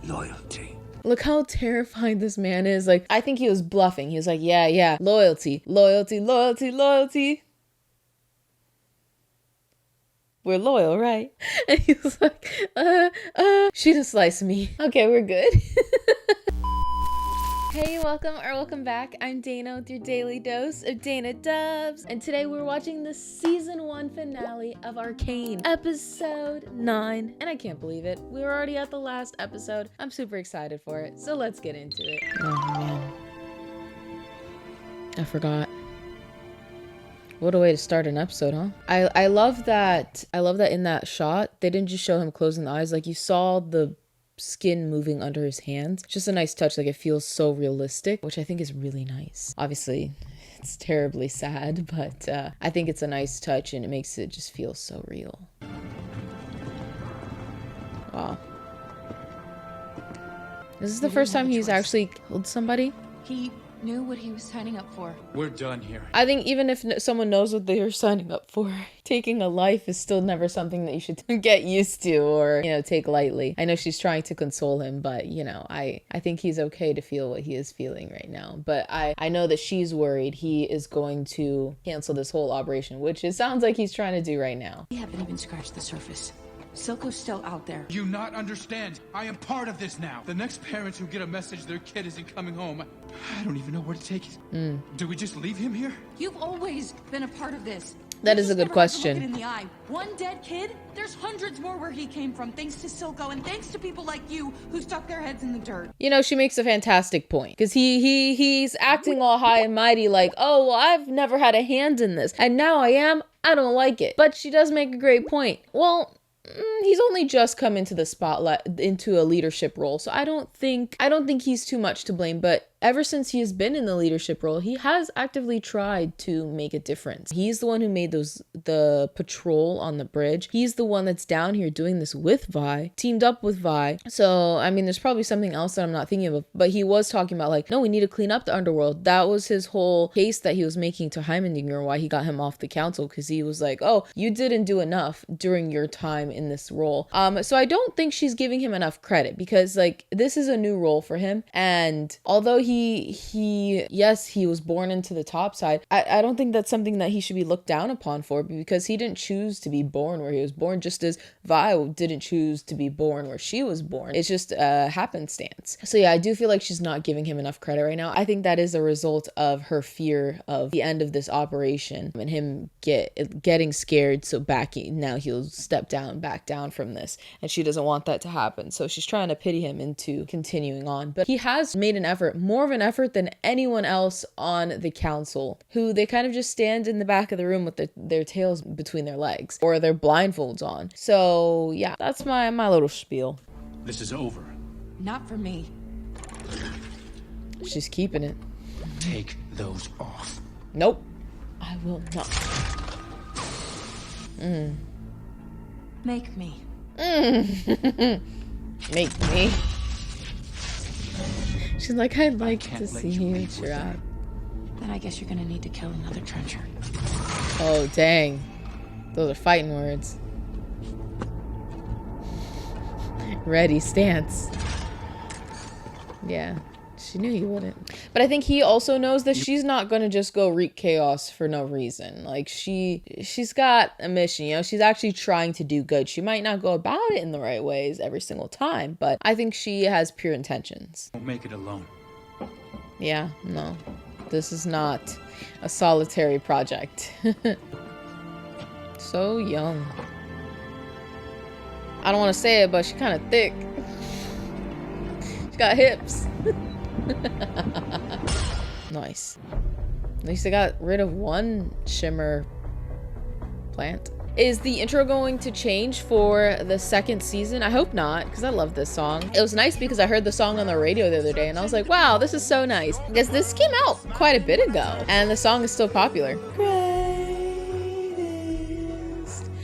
Loyalty. Look how terrified this man is. Like, I think he was bluffing. He was like, yeah, loyalty, loyalty, loyalty, loyalty. We're loyal, right? And he was like, she just sliced me. Okay, we're good. Hey, welcome back. I'm Dana with your daily dose of Dana Dubs. And today we're watching the season 1 finale of Arcane, episode 9. And I can't believe it. We were already at the last episode. I'm super excited for it. So let's get into it. Oh man. I forgot. What a way to start an episode, huh? I love that in that shot, they didn't just show him closing the eyes. Like, you saw the skin moving under his hands. Just a nice touch. Like, it feels so realistic, which I think is really nice. Obviously it's terribly sad, but I think it's a nice touch and it makes it just feel so real. Wow. This is the first time he's actually killed somebody. He knew what he was signing up for. We're done here. I think even if someone knows what they're signing up for, taking a life is still never something that you should get used to or, take lightly. I know she's trying to console him, but, I think he's okay to feel what he is feeling right now. But I know that she's worried he is going to cancel this whole operation, which it sounds like he's trying to do right now. We haven't even scratched the surface. Silco's still out there. You not understand. I am part of this now. The next parents who get a message their kid isn't coming home, I don't even know where to take it. Do we just leave him here? You've always been a part of this. That is a good question. Look it in the eye. One dead kid? There's hundreds more where he came from, thanks to Silco and thanks to people like you who stuck their heads in the dirt. She makes a fantastic point because he's acting all high and mighty like, oh, well, I've never had a hand in this and now I am. I don't like it. But she does make a great point. Well, he's only just come into the spotlight, into a leadership role, so I don't think he's too much to blame. But ever since he has been in the leadership role, he has actively tried to make a difference. He's the one who made the patrol on the bridge. He's the one that's down here doing this with Vi, teamed up with Vi. So I mean, there's probably something else that I'm not thinking of, but he was talking about like, no, we need to clean up the underworld. That was his whole case that he was making to Heimendinger, why he got him off the council, because he was like, oh, you didn't do enough during your time in this role. So I don't think she's giving him enough credit, because like, this is a new role for him, and although he was born into the top side, I don't think that's something that he should be looked down upon for, because he didn't choose to be born where he was born, just as Vi didn't choose to be born where she was born. It's just a happenstance. So yeah, I do feel like she's not giving him enough credit right now. I think that is a result of her fear of the end of this operation and him getting scared, so now he'll back down from this, and she doesn't want that to happen. So she's trying to pity him into continuing on, but he has made an effort, more of an effort than anyone else on the council, who they kind of just stand in the back of the room with their tails between their legs or their blindfolds on. So yeah, that's my little spiel. This is over. Not for me. She's keeping it. Take those off. Nope, I will not. Make me. Make me. She's like, I'd like to see you try. Then I guess you're gonna need to kill another trencher. Oh, dang. Those are fighting words. Ready, stance. Yeah, she knew he wouldn't. But I think he also knows that she's not gonna just go wreak chaos for no reason. Like, she's got a mission, she's actually trying to do good. She might not go about it in the right ways every single time, but I think she has pure intentions. Won't make it alone. Yeah, no. This is not a solitary project. So young. I don't want to say it, but she's kind of thick. She's got hips. Nice. At least I got rid of one shimmer plant. Is the intro going to change for the second season? I hope not, because I love this song. It was nice because I heard the song on the radio the other day and I was like, wow, this is so nice. Because this came out quite a bit ago and the song is still popular. Greatest,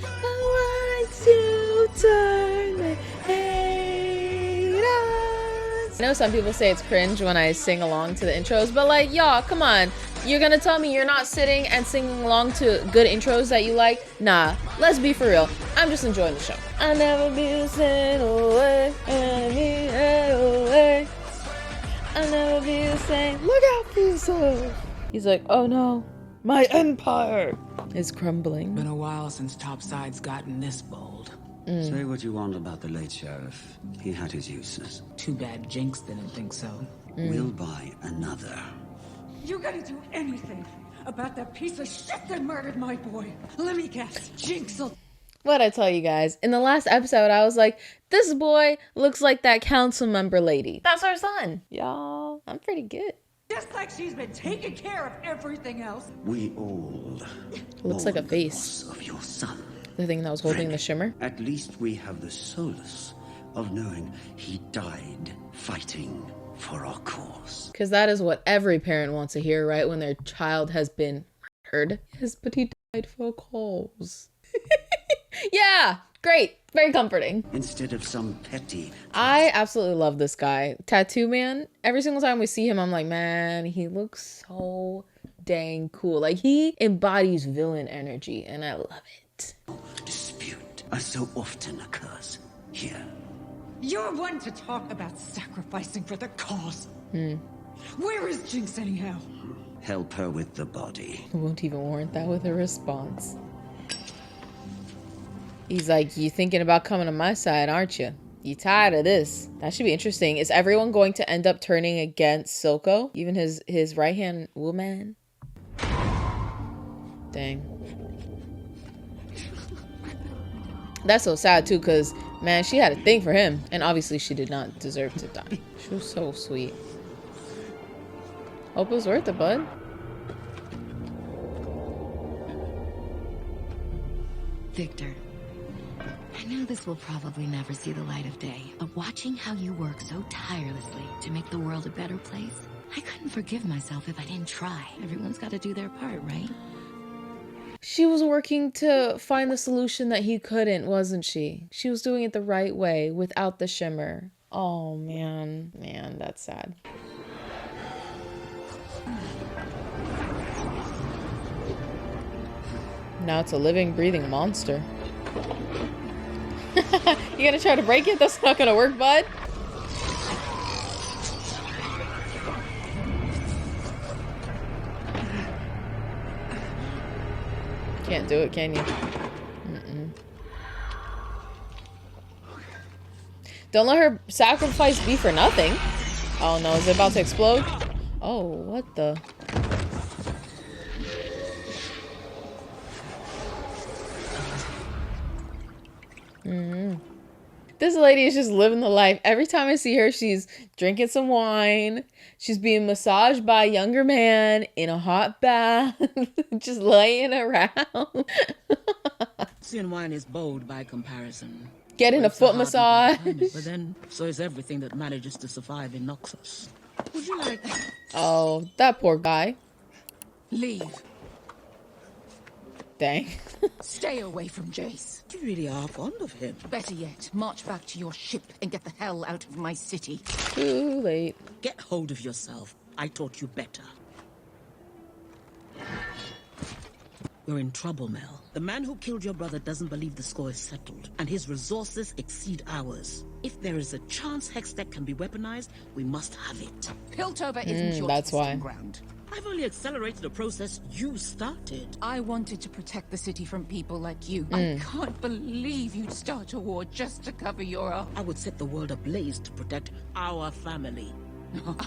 I want to turn the hate on. I know some people say it's cringe when I sing along to the intros, but like, y'all, come on. You're gonna tell me you're not sitting and singing along to good intros that you like? Nah, let's be for real. I'm just enjoying the show. I'll never be the same away. fine. Look out for yourself. He's like, oh no, my empire is crumbling. Been a while since Topside's gotten this bold. Say what you want about the late sheriff. He had his uses. Too bad Jinx didn't think so. We'll buy another. You gotta do anything about that piece of shit that murdered my boy. Let me guess. Jinx'll... What'd I tell you guys? In the last episode, I was like, this boy looks like that council member lady. That's our son. Y'all, I'm pretty good. Just like she's been taking care of everything else. We all Looks like a mourn the face. loss of your son. The thing that was holding the shimmer. At least we have the solace of knowing he died fighting for our cause. Because that is what every parent wants to hear, right? When their child has been murdered. Yes, but he died for a cause. Yeah, great. Very comforting. Instead of some petty... I absolutely love this guy. Tattoo Man. Every single time we see him, I'm like, man, he looks so dang cool. Like, he embodies villain energy, and I love it. dispute as so often occurs here. You're one to talk about sacrificing for the cause. Where is Jinx anyhow? Help her with the body. Won't even warrant that with a response. He's like, you thinking about coming to my side, aren't you? You tired of this? That should be interesting. Is everyone going to end up turning against Silco? Even his right-hand woman? Dang. That's so sad too, because man, she had a thing for him, and obviously she did not deserve to die. She was so sweet. Hope it was worth it, bud. Victor, I know this will probably never see the light of day, but watching how you work so tirelessly to make the world a better place, I couldn't forgive myself if I didn't try. Everyone's got to do their part, right? She was working to find the solution that he couldn't, wasn't she? She was doing it the right way without the shimmer. Oh, man. Man, that's sad. Now it's a living, breathing monster. You gonna try to break it? That's not gonna work, bud. Can't do it, can you? Don't let her sacrifice be for nothing. Oh no, is it about to explode? Oh, what the? This lady is just living the life. Every time I see her, she's drinking some wine. She's being massaged by a younger man in a hot bath. Just laying around. Seeing wine is bold by comparison. Getting a It's foot hard massage. to find it, but then, so is everything that manages to survive in Noxus. Would you like... Oh, that poor guy. Leave. Dang. Stay away from Jace. You really are fond of him. Better yet, march back to your ship and get the hell out of my city. Too late. Get hold of yourself. I taught you better. You're in trouble, Mel. The man who killed your brother doesn't believe the score is settled, and his resources exceed ours. If there is a chance Hextech can be weaponized, we must have it. Piltover isn't your that's why. testing ground. I've only accelerated a process you started. I wanted to protect the city from people like you. I can't believe you'd start a war just to cover your own. I would set the world ablaze to protect our family.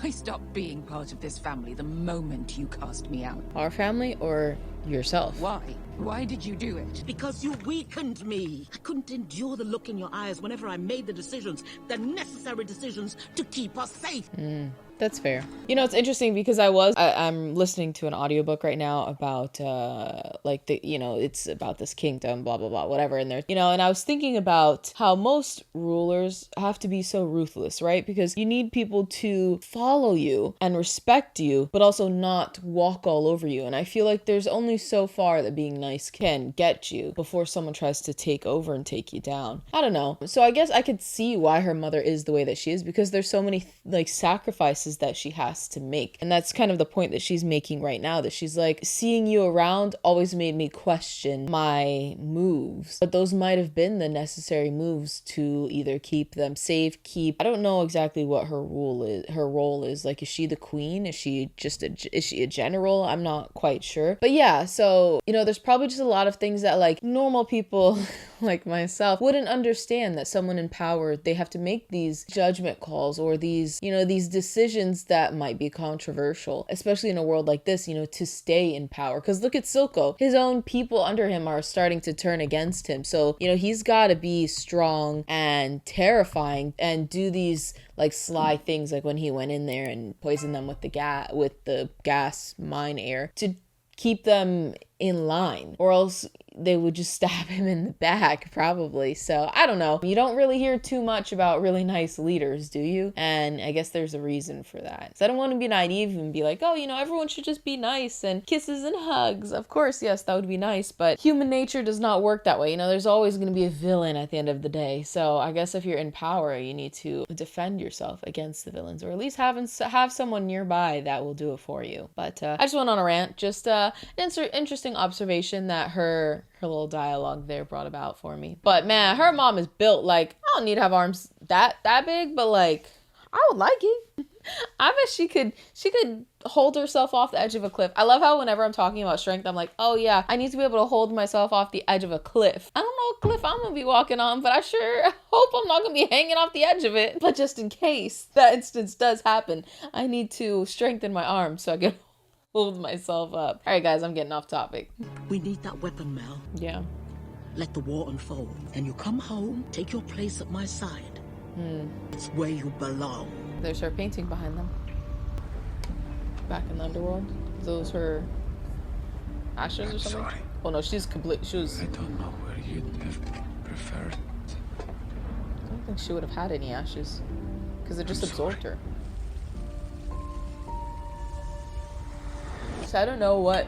I stopped being part of this family the moment you cast me out. Our family or yourself? Why? Why did you do it? Because you weakened me. I couldn't endure the look in your eyes whenever I made the decisions, the necessary decisions to keep us safe. That's fair. You know, it's interesting because I'm listening to an audiobook right now about like it's about this kingdom, blah blah blah, whatever, and there's, and I was thinking about how most rulers have to be so ruthless, right? Because you need people to follow you and respect you, but also not walk all over you. And I feel like there's only only so far that being nice can get you before someone tries to take over and take you down. I don't know. So I guess I could see why her mother is the way that she is, because there's so many like sacrifices that she has to make. And that's kind of the point that she's making right now, that she's like, seeing you around always made me question my moves, but those might have been the necessary moves to either keep them safe, I don't know exactly what her role is. Like, is she the queen? Is she a general? I'm not quite sure. But yeah, so, you know, there's probably just a lot of things that like normal people like myself wouldn't understand, that someone in power, they have to make these judgment calls or these, you know, these decisions that might be controversial, especially in a world like this, you know, to stay in power. Because look at Silco. His own people under him are starting to turn against him. So, you know, he's got to be strong and terrifying and do these like sly things, like when he went in there and poisoned them with the gas mine air to keep them in line, or else they would just stab him in the back probably. So I don't know. You don't really hear too much about really nice leaders, do you? And I guess there's a reason for that. So I don't want to be naive and be like, oh, you know, everyone should just be nice and kisses and hugs. Of course, yes, that would be nice, but human nature does not work that way. You know, there's always going to be a villain at the end of the day. So I guess if you're in power, you need to defend yourself against the villains, or at least have someone nearby that will do it for you. But I just went on a rant. Just an interesting observation that her little dialogue there brought about for me. But man, her mom is built like, I don't need to have arms that big, but like, I would like it. I bet she could hold herself off the edge of a cliff. I love how whenever I'm talking about strength, I'm like, oh yeah, I need to be able to hold myself off the edge of a cliff. I don't know what cliff I'm gonna be walking on, but I sure hope I'm not gonna be hanging off the edge of it. But just in case that instance does happen, I need to strengthen my arms so I can hold myself up. All right, guys, I'm getting off topic. We need that weapon, Mel. Yeah. Let the war unfold. And you come home, take your place at my side. It's where you belong. There's her painting behind them. Back in the underworld. Those her ashes or something? Sorry. Oh no, she's complete. I don't know where you'd have preferred. I don't think she would have had any ashes, because it just absorbed her. So I don't know what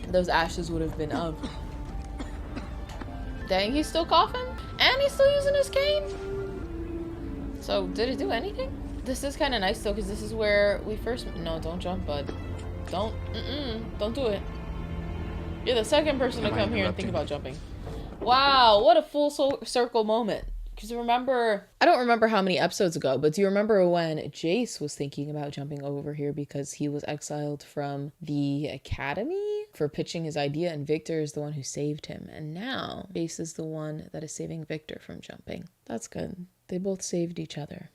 those ashes would have been of. Dang, he's still coughing? And he's still using his cane? So did it do anything? This is kind of nice though, because this is where we first... No, don't jump, bud. Don't do it. You're the second person to come here and think about jumping. Wow, what a full circle moment. Because remember, I don't remember how many episodes ago, but do you remember when Jace was thinking about jumping over here because he was exiled from the academy for pitching his idea, and Victor is the one who saved him. And now Jace is the one that is saving Victor from jumping. That's good. They both saved each other.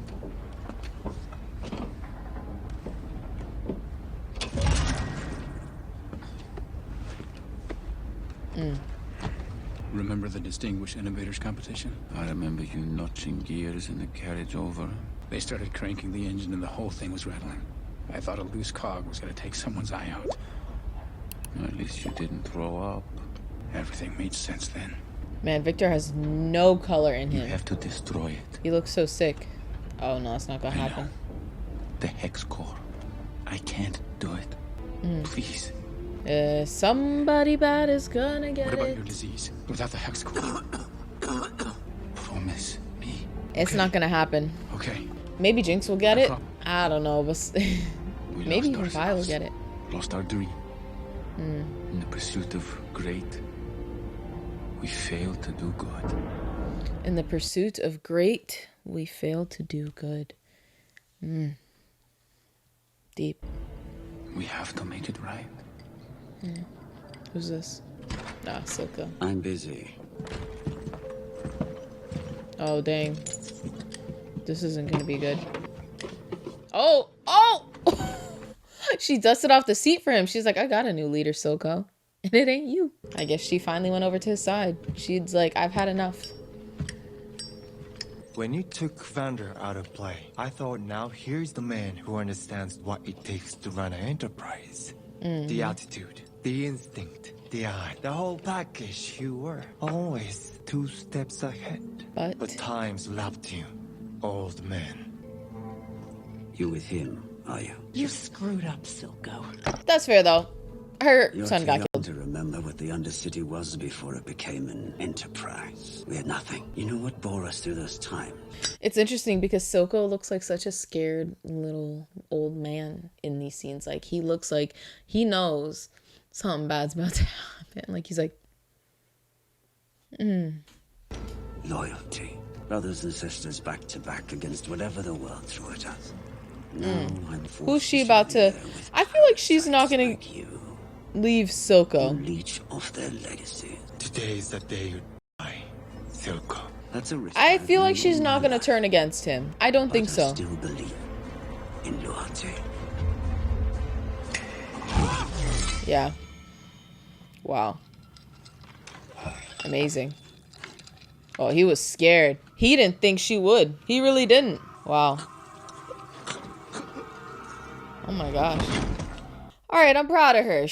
Remember the Distinguished Innovators competition? I remember you notching gears in the carriage over. They started cranking the engine and the whole thing was rattling. I thought a loose cog was going to take someone's eye out. At least you didn't throw up. Everything made sense then. Man, Victor has no color in You him. have to destroy it. He looks so sick. Oh no, it's not gonna happen. The hex core. I can't do it. Please. Somebody bad is gonna get What about it. your disease? Without the hex core? Promise me. It's not gonna happen. Okay. Maybe Jinx will get it. I don't know, but We maybe lost even Vi will ourselves. get it. Lost our dream. In the pursuit of great, we failed to do good. In the pursuit of great, we fail to do good. Deep. We have to make it right. Who's this? Ah, Silco. I'm busy. Oh, dang. This isn't gonna be good. Oh! Oh! She dusted off the seat for him. She's like, I got a new leader, Silco. And it ain't you. I guess she finally went over to his side. She's like, I've had enough. When you took Vander out of play, I thought now here's the man who understands what it takes to run an enterprise. The attitude, the instinct, the eye, the whole package. You were always 2 steps ahead. But times lapped you, old man. You with him, are you? You screwed up, Silco. That's fair, though. Her You're son too got young killed. To remember what the Undercity was before it became an enterprise. We had nothing. You know what bore us through those times? It's interesting because Silco looks like such a scared little old man in these scenes. Like, he looks like he knows something bad's about to happen. Like, he's like, Loyalty. Brothers and sisters back to back against whatever the world threw at us. Now I'm forced who's she to about share to... with I feel like she's not gonna like you. leave Silco. Leech off their legacy. Today is the day you die, Silco. That's a risk. I I've feel like made she's in not my gonna life, turn against him. I don't think but so. I still believe in loyalty. Yeah. Wow. Amazing. Oh, he was scared. He didn't think she would. He really didn't. Wow. Oh my gosh. All right, I'm proud of her.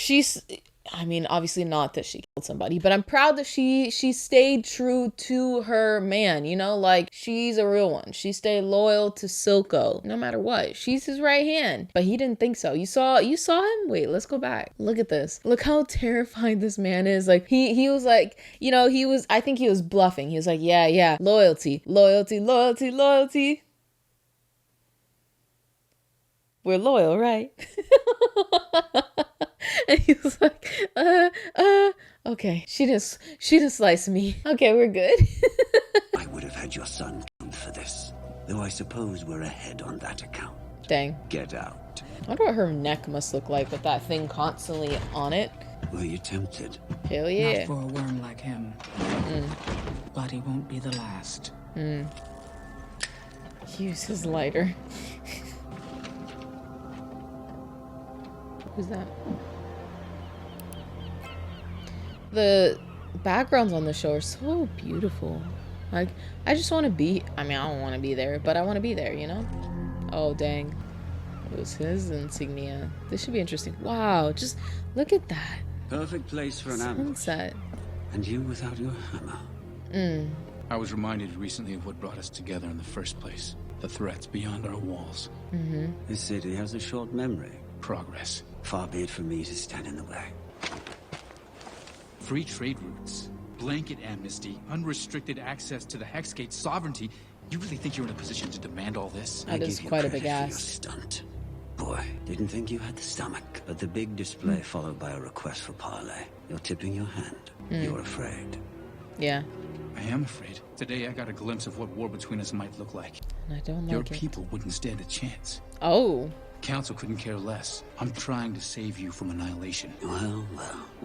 I mean, obviously not that she killed somebody, but I'm proud that she stayed true to her man, you know? Like, she's a real one. She stayed loyal to Silco, no matter what. She's his right hand, but he didn't think so. You saw him? Wait, let's go back. Look at this. Look how terrified this man is. Like, he was like, you know, I think he was bluffing. He was like, yeah, loyalty, loyalty, loyalty, loyalty. We're loyal, right? And he was like, okay. She just sliced me. Okay, we're good. I would have had your son killed for this. Though I suppose we're ahead on that account. Dang. Get out. I wonder what her neck must look like with that thing constantly on it. Were you tempted? Hell yeah. Not for a worm like him. But he won't be the last. Use his lighter. Who's that? The backgrounds on the show are so beautiful. Like, I just want to be... I mean, I don't want to be there, but I want to be there, you know? Oh, dang. It was his insignia. This should be interesting. Wow, just look at that. Perfect place for an ambush. Sunset. And you without your hammer. I was reminded recently of what brought us together in the first place. The threats beyond our walls. This city has a short memory. Progress. Far be it from me to stand in the way. Free trade routes. Blanket amnesty. Unrestricted access to the Hexgate sovereignty. You really think you're in a position to demand all this? That is give you quite a credit big for your ask. stunt. Boy, didn't think you had the stomach. But the big display followed by a request for parley. You're tipping your hand. You're afraid. Yeah. I am afraid. Today I got a glimpse of what war between us might look like. And I don't Your like it. people wouldn't stand a chance. Oh. Council couldn't care less. I'm trying to save you from annihilation. Well,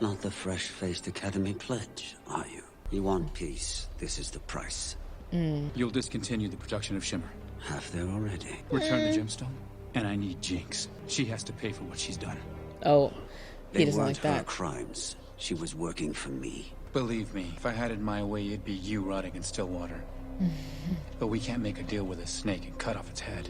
not the fresh-faced Academy pledge, are you? You want peace. This is the price. You'll discontinue the production of Shimmer. Half there already. Return the gemstone. And I need Jinx. She has to pay for what she's done. Oh. He They doesn't weren't like her that. crimes. She was working for me. Believe me, if I had it my way, it'd be you rotting in still water. But we can't make a deal with a snake and cut off its head.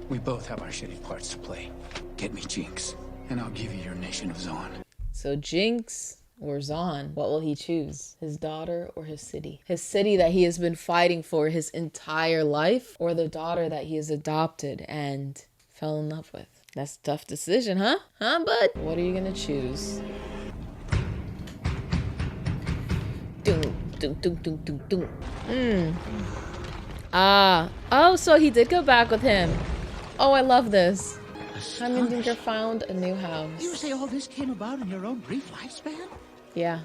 We both have our shitty parts to play. Get me Jinx, and I'll give you your nation of Zaun. So Jinx or Zaun, what will he choose? His daughter or his city? His city that he has been fighting for his entire life, or the daughter that he has adopted and fell in love with? That's a tough decision, huh? Huh, bud? What are you gonna choose? Oh, so he did go back with him. Oh, I love this. Heimerdinger found a new house. You say all this came about in your own brief lifespan? Yeah.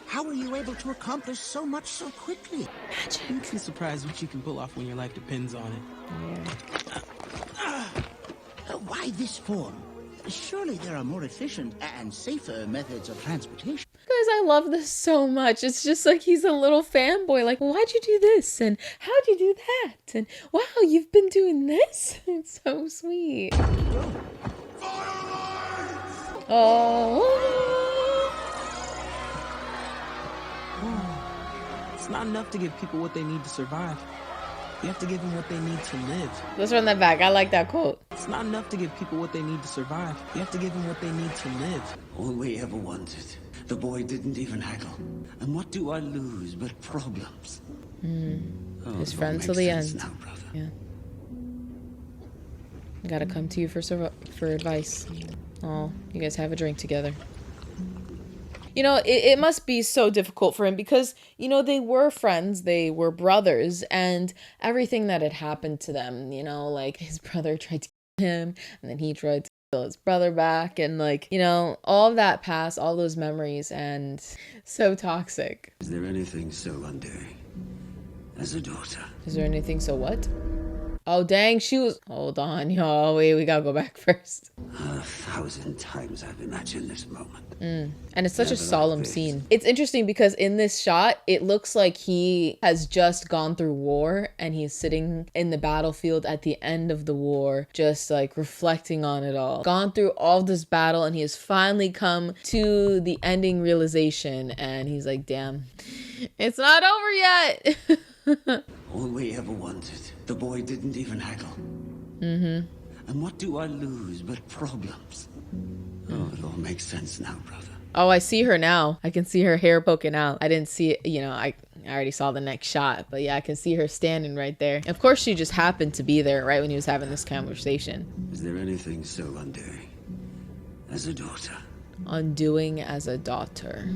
How were you able to accomplish so much so quickly? You'd be surprised what you can pull off when your life depends on it. Why this form? Surely there are more efficient and safer methods of transportation. Guys, I love this so much. It's just like he's a little fanboy. Like, why'd you do this? And how'd you do that? And wow, you've been doing this? It's so sweet. Oh. It's not enough to give people what they need to survive. You have to give them what they need to live. Let's run that back. I like that quote. It's not enough to give people what they need to survive. You have to give them what they need to live. All we ever wanted. The boy didn't even haggle. And what do I lose but problems? Oh, His it all friend till makes the sense end. now, brother. Yeah. Gotta come to you for advice. Oh, you guys have a drink together. You know, it must be so difficult for him because, you know, they were friends, they were brothers, and everything that had happened to them, you know, like his brother tried to kill him and then he tried to kill his brother back, and like, you know, all of that past, all those memories, and so toxic. Is there anything so endearing as a daughter? Is there anything so what? Oh, dang, she was... Hold on, y'all. Wait, we gotta go back first. 1,000 times I've imagined this moment. And it's such a solemn scene. It's interesting because in this shot, it looks like he has just gone through war and he's sitting in the battlefield at the end of the war, just like reflecting on it all. Gone through all this battle and he has finally come to the ending realization and he's like, damn, it's not over yet. All we ever wanted. The boy didn't even haggle. And what do I lose but problems? Oh, it all makes sense now, brother. Oh, I see her now. I can see her hair poking out. I didn't see it, you know, I already saw the next shot, but yeah, I can see her standing right there. Of course, she just happened to be there right when he was having this conversation. Is there anything so undoing as a daughter? Undoing as a daughter.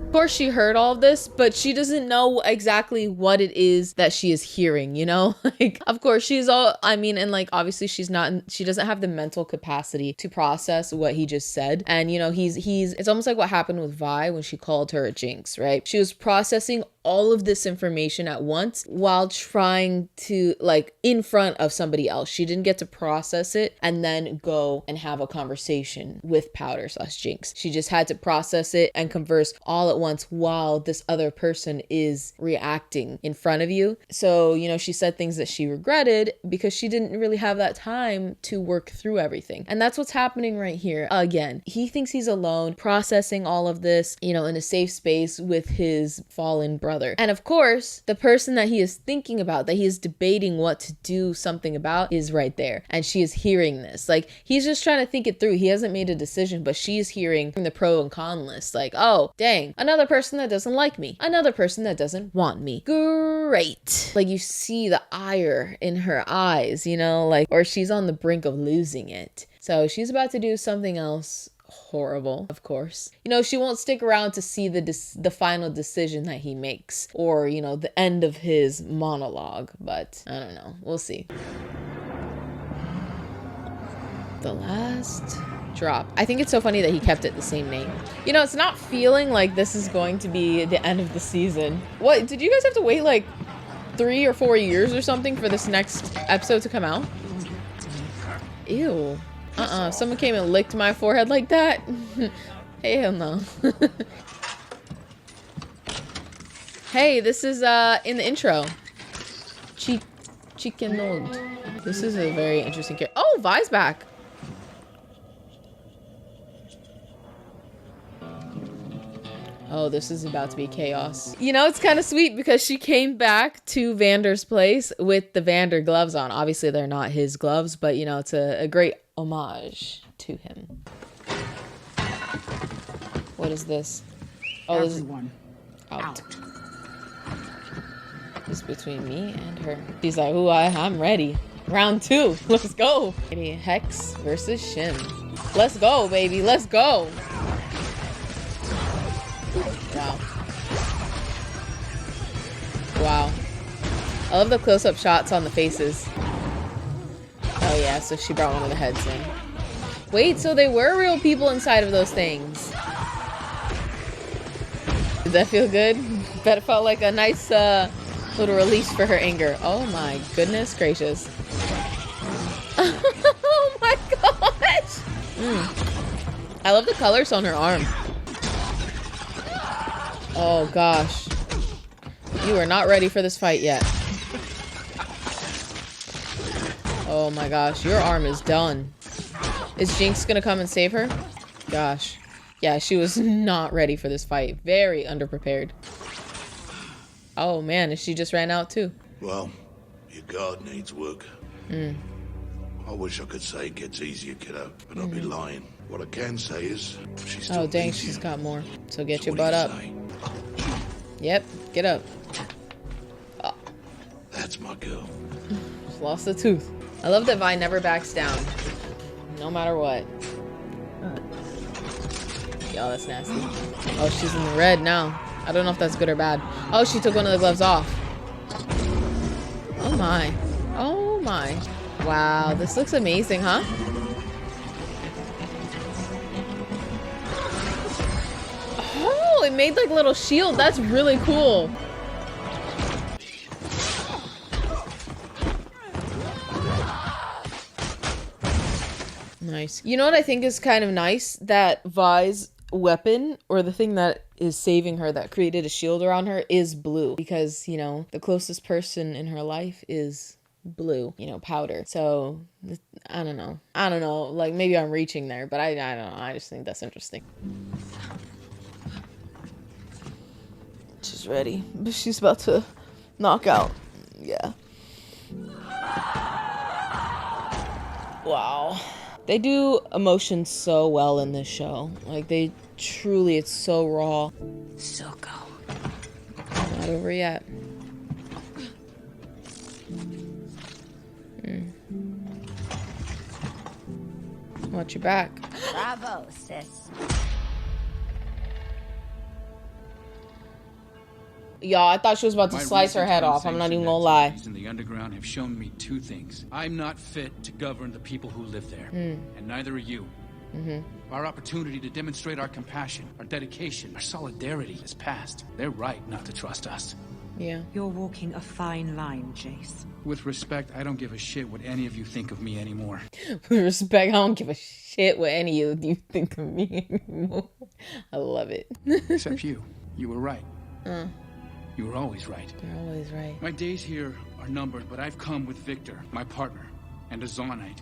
Of course she heard all of this, but she doesn't know exactly what it is that she is hearing, you know? Like, of course she's all, I mean, and like, obviously she doesn't have the mental capacity to process what he just said. And you know, it's almost like what happened with Vi when she called her a Jinx, right? She was processing all of this information at once while trying to, like, in front of somebody else. She didn't get to process it and then go and have a conversation with Powder / Jinx. She just had to process it and converse all at once while this other person is reacting in front of you. So, you know, she said things that she regretted because she didn't really have that time to work through everything. And that's what's happening right here. Again, he thinks he's alone, processing all of this, you know, in a safe space with his fallen brother. And of course, the person that he is thinking about, that he is debating what to do something about, is right there. And she is hearing this. Like, he's just trying to think it through. He hasn't made a decision, but she's hearing the pro and con list. Like, oh, dang, another person that doesn't like me. Another person that doesn't want me. Great. Like, you see the ire in her eyes, you know, like, or she's on the brink of losing it. So she's about to do something else horrible, of course. You know, she won't stick around to see the final decision that he makes, or, you know, the end of his monologue, but I don't know, we'll see. The last drop. I think it's so funny that he kept it the same name. You know, it's not feeling like this is going to be the end of the season. What, did you guys have to wait like 3 or 4 years or something for this next episode to come out? Ew. Someone came and licked my forehead like that? Hell no. Hey, this is in the intro. Chicken old. This is a very interesting character. Oh, Vi's back. Oh, this is about to be chaos. You know, it's kind of sweet because she came back to Vander's place with the Vander gloves on. Obviously, they're not his gloves, but, you know, it's a great homage to him. What is this? Oh, this is out. It's between me and her. He's like, ooh, I'm ready. Round 2. Let's go. Hex versus Shin. Let's go, baby. Let's go. Wow. Wow. I love the close-up shots on the faces. Oh yeah, so she brought one of the heads in. Wait, so they were real people inside of those things. Did that feel good? Bet it felt like a nice little release for her anger. Oh my goodness gracious. Oh my gosh! I love the colors on her arm. Oh gosh. You are not ready for this fight yet. Oh my gosh, your arm is done. Is Jinx gonna come and save her? Gosh. Yeah, she was not ready for this fight. Very underprepared. Oh man, she just ran out too. Well, your guard needs work. I wish I could say it gets easier, kiddo, but I'd be lying. What I can say is, she's still dang, easier. she's got more. So get So your what do butt you up. say? Yep, get up. Oh, That's my girl. just lost a tooth. I love that Vi never backs down. No matter what. Yo, that's nasty. Oh, she's in the red now. I don't know if that's good or bad. Oh, she took one of the gloves off. Oh my. Oh my. Wow, this looks amazing, huh? Oh, it made like a little shield. That's really cool. Nice. You know what I think is kind of nice? That Vi's weapon, or the thing that is saving her, that created a shield around her, is blue. Because, you know, the closest person in her life is blue, you know, Powder. So, I don't know. I don't know. Like, maybe I'm reaching there, but I don't know. I just think that's interesting. She's ready. But she's about to knock out. Yeah. Wow. They do emotions so well in this show. Like, they truly, it's so raw. Silco. Not over yet. Watch your back. Bravo, sis. Y'all, I thought she was about to slice her head off. I'm not even gonna lie. In the underground have shown me two things. I'm not fit to govern the people who live there, and neither are you. Our opportunity to demonstrate our compassion, our dedication, our solidarity is past. They're right not to trust us. Yeah. You're walking a fine line, Jace. With respect, I don't give a shit what any of you think of me anymore. With respect, I don't give a shit what any of you think of me anymore. I love it. Except you. You were right. You were always right. You're always right. My days here are numbered, but I've come with Victor, my partner, and a Zaunite,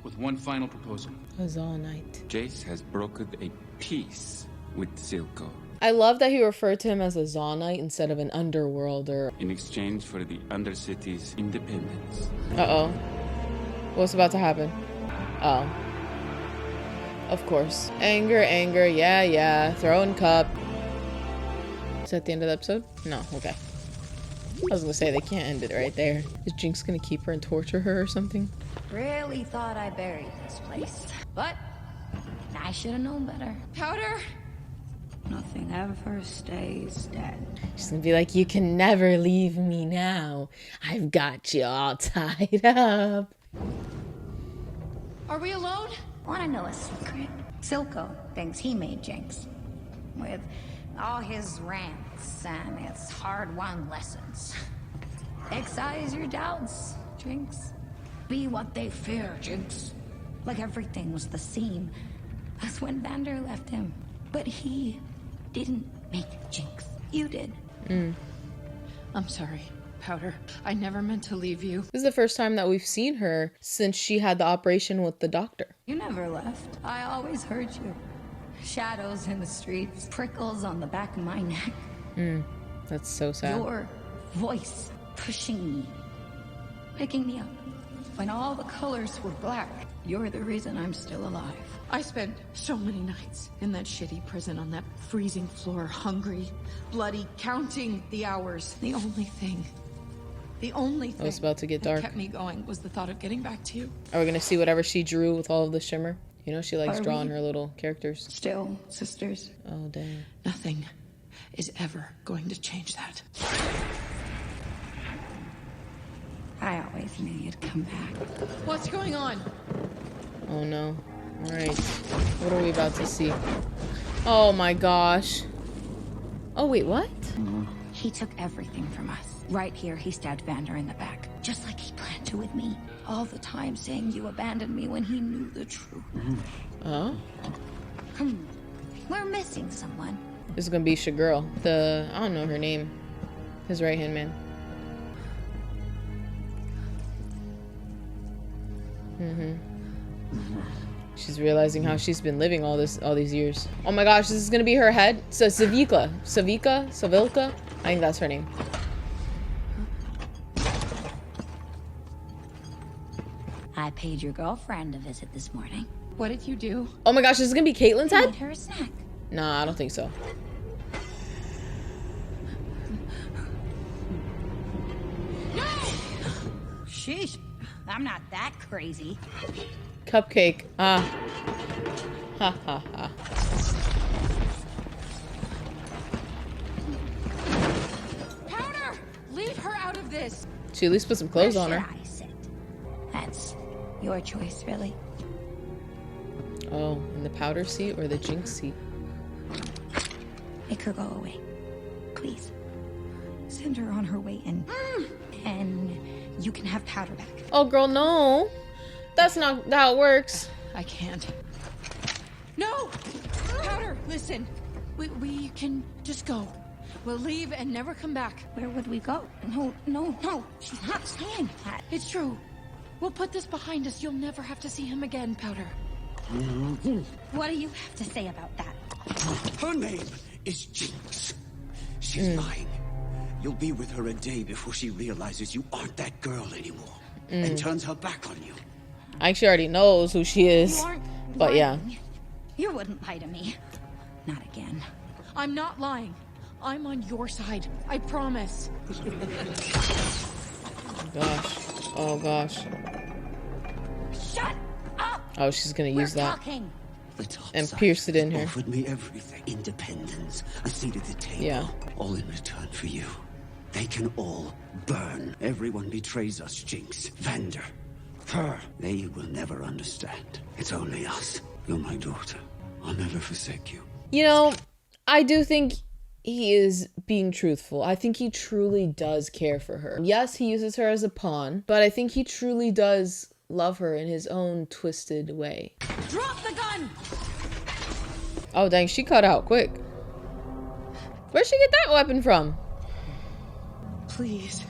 with one final proposal. A Zaunite. Jace has brokered a peace with Silco. I love that he referred to him as a Zaunite instead of an underworlder. In exchange for the Undercity's independence. Uh-oh. What's about to happen? Oh. Of course. Anger, anger, yeah. Throwing cup. Is that the end of the episode? No, okay. I was gonna say they can't end it right there. Is Jinx gonna keep her and torture her or something? Really thought I buried this place. But I should have known better. Powder! Nothing ever stays dead. She's gonna be like, you can never leave me now. I've got you all tied up. Are we alone? Wanna know a secret? Silco thinks he made Jinx. With all his rants and his hard-won lessons. Excise your doubts, Jinx. Be what they fear, Jinx. Like everything was the same as when Vander left him. But he didn't make Jinx. You did. I'm sorry, Powder. I never meant to leave you. This is the first time that we've seen her since she had the operation with the doctor. You never left. I always heard you. Shadows in the streets, prickles on the back of my neck. That's so sad. Your voice pushing me, picking me up. When all the colors were black, you're the reason I'm still alive. I spent so many nights in that shitty prison on that freezing floor, hungry, bloody, counting the hours. The only thing was about to get dark. that kept me going was the thought of getting back to you. Are we gonna see whatever she drew with all of the shimmer? You know, she likes Are drawing we her little characters. Still sisters. Oh, dang. Nothing is ever going to change that. I always knew you'd come back. What's going on? Oh, no. All right. What are we about to see? Oh, my gosh. Oh, wait, what? He took everything from us. Right here, he stabbed Vander in the back. Just like he planned to with me. All the time saying you abandoned me when he knew the truth. Oh? We're missing someone. This is gonna be Shagirl. I don't know her name. His right-hand man. She's realizing how she's been living all these years. Oh my gosh, this is gonna be her head. So Savilka. I think that's her name. I paid your girlfriend a visit this morning. What did you do? Oh my gosh, this is gonna be Caitlyn's I head? made her a snack. Nah, I don't think so. Sheesh. I'm not that crazy. CUPCAKE. Ah. Ha ha ha. out of this. She at least put some clothes on her. Where should I sit? That's your choice, really. Oh, in the powder seat or the Jinx seat? Make her go away. Please. Send her on her way and you can have powder back. Oh, girl, no. That's not how it works. I can't. No! Powder, listen. We can just go. We'll leave and never come back. Where would we go? No. She's not saying that. It's true. We'll put this behind us. You'll never have to see him again, Powder. What do you have to say about that? Her name is Jinx. She's mine. You'll be with her a day before she realizes you aren't that girl anymore and turns her back on you. I actually already knows who she is. But yeah. You wouldn't lie to me. Not again. I'm not lying. I'm on your side. I promise. Gosh. Oh, gosh. Shut up! Oh, she's gonna use that. Talking. And pierce it in her. Offered me everything. Independence, a seat at the table. Yeah. All in return for you. They can all burn. Everyone betrays us, Jinx. Vander. Her. They will never understand. It's only us. You're my daughter. I'll never forsake you. You know, I do think he is being truthful. I think he truly does care for her. Yes, he uses her as a pawn, but I think he truly does love her in his own twisted way. Drop the gun! Oh, dang, she cut out quick. Where'd she get that weapon from? Please.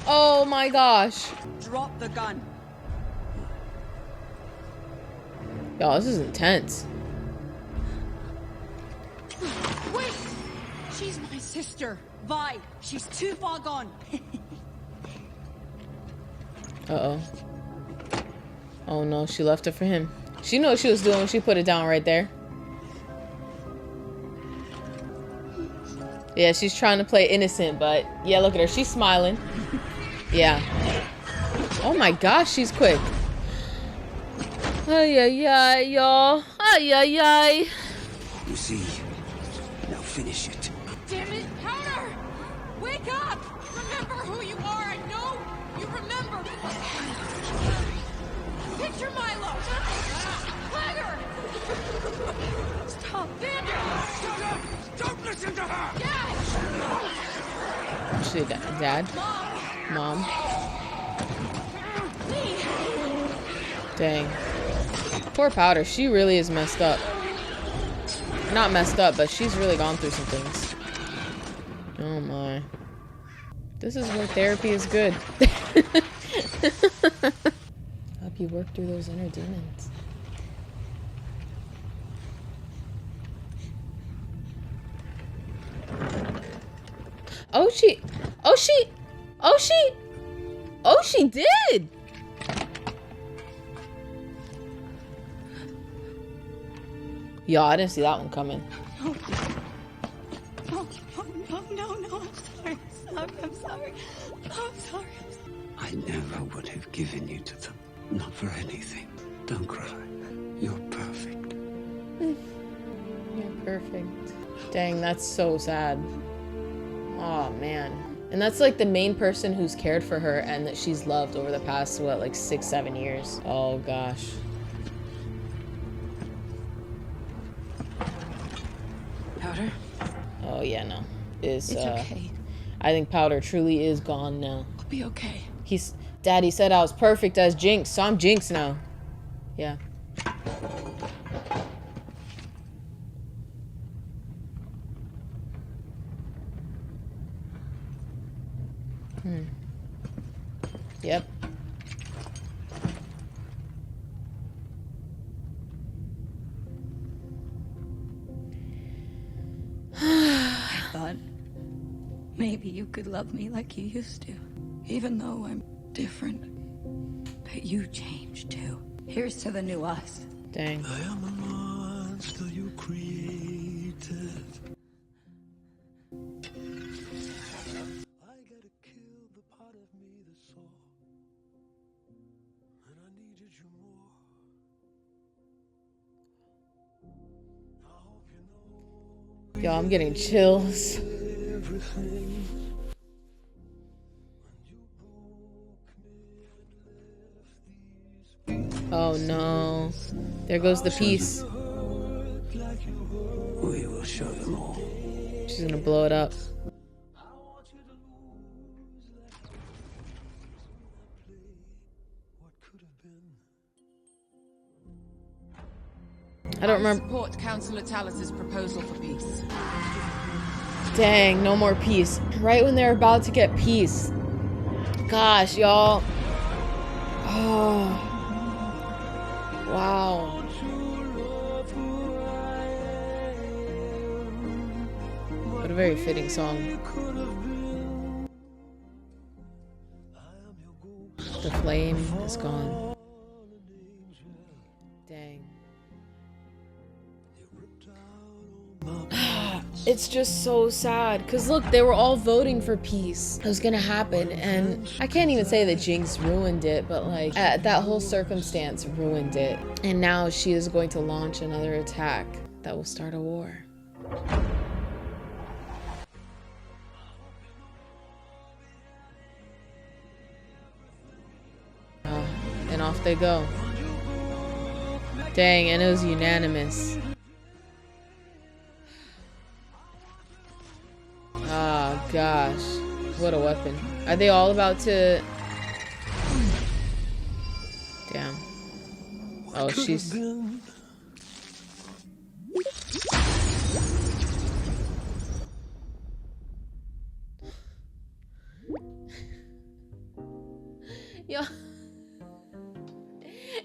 Oh my gosh. Drop the gun. Y'all, this is intense. Wait! She's my sister. Vi, she's too far gone. Uh-oh. Oh no, she left it for him. She knew what she was doing when she put it down right there. Yeah, she's trying to play innocent, but yeah, look at her. She's smiling. Yeah. Oh my gosh, she's quick. Ay, ay, ay, y'all. Ay, ay, ay. You see, now finish it. Damn it, Powder! Wake up! Remember who you are. I know you remember. Picture Milo. Swagger. Stop, Vander. Shut up! Don't listen to her. Dad. She dad. Mom. Dang. Poor Powder. She really is messed up. Not messed up, but she's really gone through some things. Oh my. This is where therapy is good. Help you work through those inner demons. Oh, she did. Yo, I didn't see that one coming. No, I'm sorry. I never would have given you to them. Not for anything. Don't cry. You're perfect. You're perfect. Dang, that's so sad. Oh man. And that's like the main person who's cared for her and that she's loved over the past, what, like 6-7 years. Oh gosh. Powder? Oh yeah, no. It's okay. I think Powder truly is gone now. I'll be okay. Daddy said I was perfect as Jinx, so I'm Jinx now. Yeah. Yep. I thought maybe you could love me like you used to, even though I'm different. But you changed too. Here's to the new us. Dang. I am a monster you created. I gotta kill the part of me that saw, and I needed you more. I hope you know Y'all, I'm getting chills. Oh no. There goes the piece. We will show them all. She's gonna blow it up. I don't remember. Support Councillor Talus's proposal for peace. Dang, no more peace. Right when they're about to get peace. Gosh, y'all. Oh. Wow. What a very fitting song. The flame is gone. Dang. It's just so sad because look, they were all voting for peace. It was gonna happen, and I can't even say that Jinx ruined it, but like that whole circumstance ruined it. And now she is going to launch another attack that will start a war. And off they go. Dang, and it was unanimous. Oh gosh, what a weapon. Are they all about to... Damn. Oh, she's... Yeah.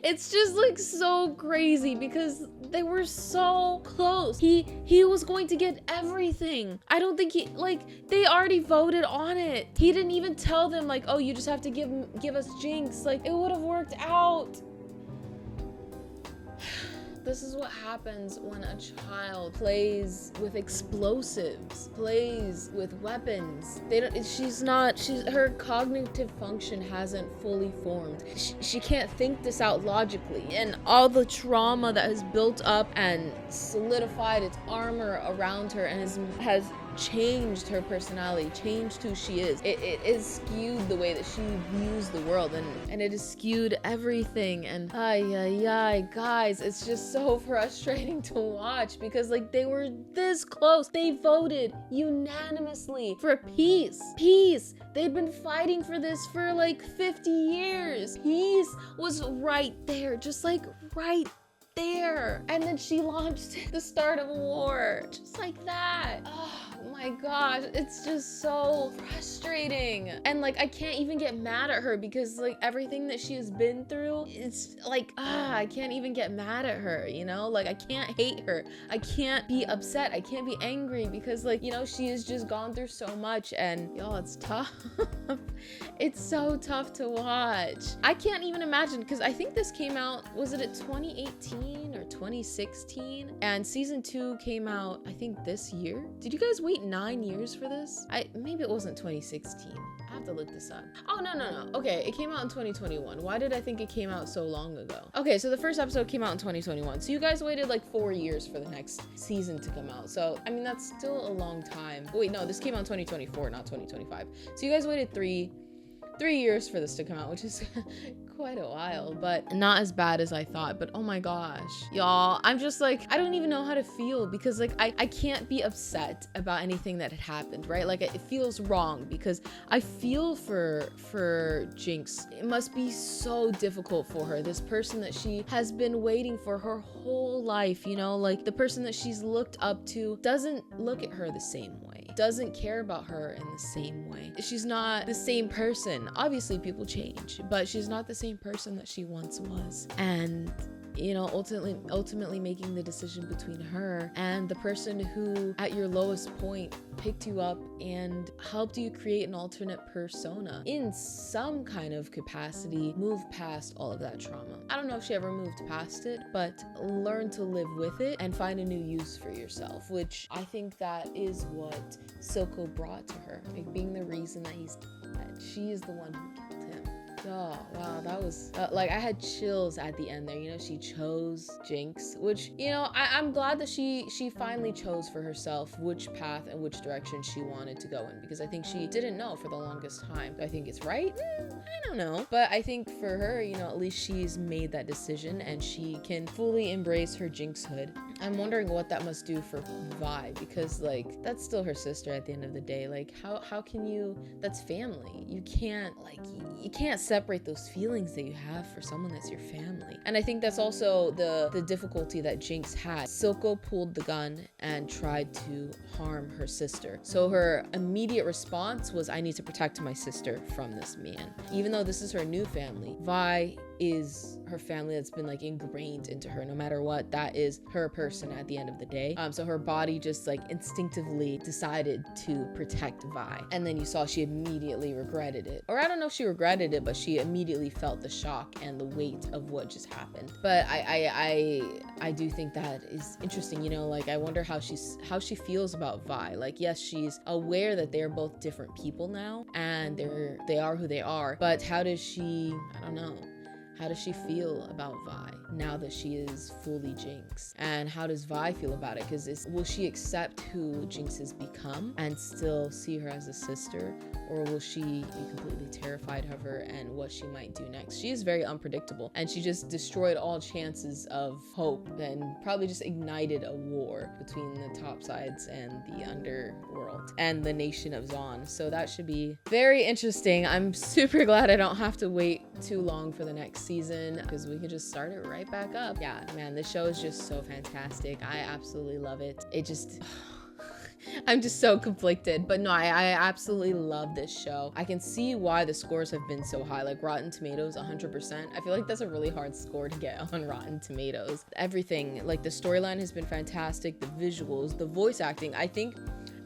It's just like so crazy because they were so close. He was going to get everything. I don't think he, like, they already voted on it. He didn't even tell them like, oh, you just have to give us Jinx. Like, it would have worked out. This is what happens when a child plays with explosives, plays with weapons. Her cognitive function hasn't fully formed. She can't think this out logically. And all the trauma that has built up and solidified its armor around her and has changed her personality, changed who she is. It is skewed the way that she views the world, and it has skewed everything. And guys, it's just so frustrating to watch because like they were this close. They voted unanimously for peace. Peace. They'd been fighting for this for like 50 years. Peace was right there, just like right there. And then she launched the start of a war, just like that. Oh my gosh, it's just so frustrating. And like, I can't even get mad at her because like everything that she has been through, it's like, I can't even get mad at her, you know? Like, I can't hate her. I can't be upset. I can't be angry because like, you know, she has just gone through so much, and y'all, it's tough. It's so tough to watch. I can't even imagine because I think this came out, was it at 2018 or 2016? And season 2 came out, I think this year. Did you guys wait 9 years for this? Maybe it wasn't 2016. I have to look this up. Oh, no. Okay, it came out in 2021. Why did I think it came out so long ago? Okay, so the first episode came out in 2021. So you guys waited like 4 years for the next season to come out. So, I mean, that's still a long time. Wait, no, this came out in 2024, not 2025. So you guys waited 3 years for this to come out, which is quite a while, but not as bad as I thought. But oh my gosh, y'all, I'm just like, I don't even know how to feel because like I can't be upset about anything that had happened, right? Like it feels wrong because I feel for Jinx. It must be so difficult for her, this person that she has been waiting for her whole life, you know, like the person that she's looked up to doesn't look at her the same way, doesn't care about her in the same way. She's not the same person. Obviously people change, but she's not the same person that she once was. And you know, ultimately making the decision between her and the person who at your lowest point picked you up and helped you create an alternate persona in some kind of capacity, move past all of that trauma. I don't know if she ever moved past it, but learn to live with it and find a new use for yourself, which I think that is what Silco brought to her, like being the reason that he's dead. She is the one who killed him. Oh, wow, that was like I had chills at the end there. You know, she chose Jinx, which, you know, I'm glad that she finally chose for herself which path and which direction she wanted to go in, because I think she didn't know for the longest time. Do I think it's right? I don't know. But I think for her, you know, at least she's made that decision and she can fully embrace her Jinxhood. I'm wondering what that must do for Vi, because like that's still her sister at the end of the day. Like how can you, that's family. You can't like you can't separate those feelings that you have for someone that's your family. And I think that's also the difficulty that Jinx had. Silco pulled the gun and tried to harm her sister. So her immediate response was, I need to protect my sister from this man. Even though this is her new family, Vi is her family that's been like ingrained into her. No matter what, that is her person at the end of the day. So her body just like instinctively decided to protect Vi. And then you saw she immediately regretted it. Or I don't know if she regretted it, but she immediately felt the shock and the weight of what just happened. But I do think that is interesting, you know, like I wonder how she feels about Vi. Like, yes, she's aware that they're both different people now and they are who they are, but how does she, I don't know, how does she feel about Vi now that she is fully Jinx? And how does Vi feel about it? Because will she accept who Jinx has become and still see her as a sister? Or will she be completely terrified of her and what she might do next? She is very unpredictable, and she just destroyed all chances of hope and probably just ignited a war between the topsides and the underworld and the nation of Zaun. So that should be very interesting. I'm super glad I don't have to wait too long for the next season, because we could just start it right back up. Yeah, man, this show is just so fantastic. I absolutely love it. It just... I'm just so conflicted, but no, I absolutely love this show. I can see why the scores have been so high, like Rotten Tomatoes 100%. I feel like that's a really hard score to get on Rotten Tomatoes. Everything, like the storyline has been fantastic, the visuals, the voice acting. I think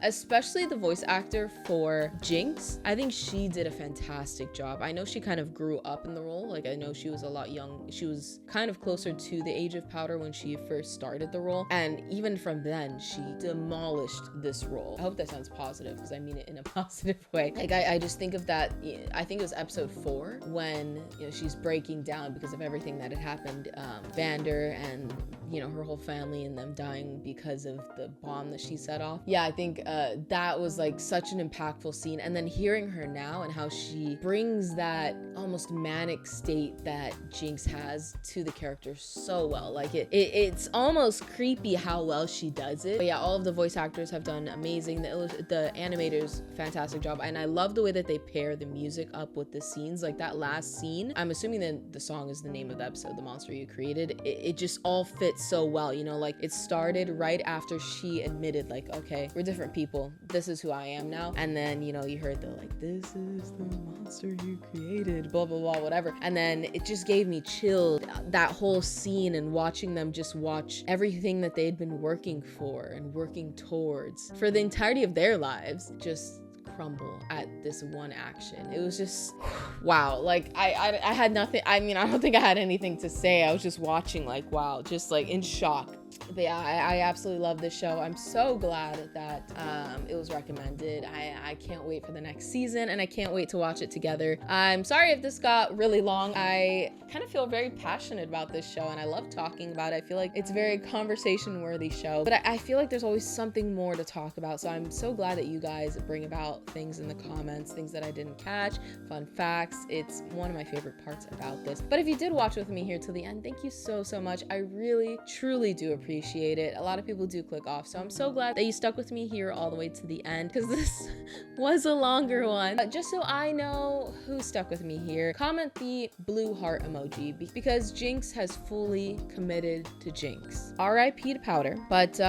especially the voice actor for Jinx, I think she did a fantastic job. I know she kind of grew up in the role. Like I know she was a lot young. She was kind of closer to the age of Powder when she first started the role. And even from then, she demolished this role. I hope that sounds positive, because I mean it in a positive way. Like I just think of that, I think it was episode 4 when, you know, she's breaking down because of everything that had happened. Vander and, you know, her whole family and them dying because of the bomb that she set off. Yeah, I think that was like such an impactful scene. And then hearing her now and how she brings that almost manic state that Jinx has to the character so well. Like it's almost creepy how well she does it. But yeah, all of the voice actors have done amazing. The animators, fantastic job. And I love the way that they pair the music up with the scenes. Like that last scene, I'm assuming that the song is the name of the episode, The Monster You Created. It just all fits so well, you know, like it started right after she admitted like, okay, we're different people. This is who I am now. And then, you know, you heard the like, this is the monster you created, blah, blah, blah, whatever. And then it just gave me chills, that whole scene, and watching them just watch everything that they'd been working for and working towards for the entirety of their lives just crumble at this one action. It was just wow. Like I had nothing. I mean, I don't think I had anything to say. I was just watching like, wow, just like in shock. But yeah, I absolutely love this show. I'm so glad that it was recommended. I can't wait for the next season, and I can't wait to watch it together. I'm sorry if this got really long. I kind of feel very passionate about this show, and I love talking about it. I feel like it's a very conversation-worthy show, but I feel like there's always something more to talk about. So I'm so glad that you guys bring about things in the comments, things that I didn't catch, fun facts. It's one of my favorite parts about this. But if you did watch with me here till the end, thank you so much. I really, truly do appreciate it. A lot of people do click off, so I'm so glad that you stuck with me here all the way to the end, because this was a longer one. Just so I know who stuck with me here, comment the blue heart emoji, because Jinx has fully committed to Jinx. R.I.P. to Powder, but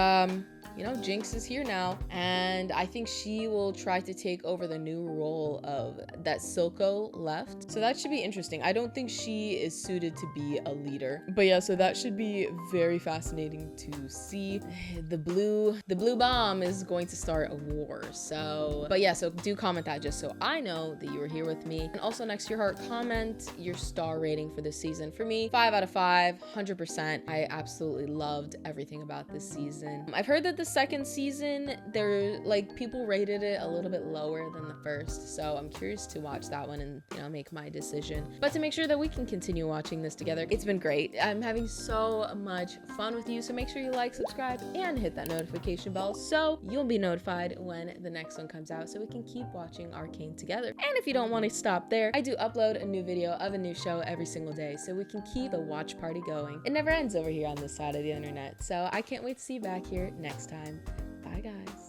you know, Jinx is here now, and I think she will try to take over the new role of that Silco left. So that should be interesting. I don't think she is suited to be a leader, but yeah, so that should be very fascinating to see. The blue bomb is going to start a war. So, but yeah, so do comment that just so I know that you were here with me. And also next to your heart, comment your star rating for this season. For me, 5 out of 5, 100%. I absolutely loved everything about this season. I've heard that the second season, they're like, people rated it a little bit lower than the first, so I'm curious to watch that one and, you know, make my decision. But to make sure that we can continue watching this together, it's been great. I'm having so much fun with you, so make sure you like, subscribe, and hit that notification bell so you'll be notified when the next one comes out, so we can keep watching Arcane together. And if you don't want to stop there, I do upload a new video of a new show every single day, so we can keep the watch party going. It never ends over here on this side of the internet, so I can't wait to see you back here next time. Bye, guys.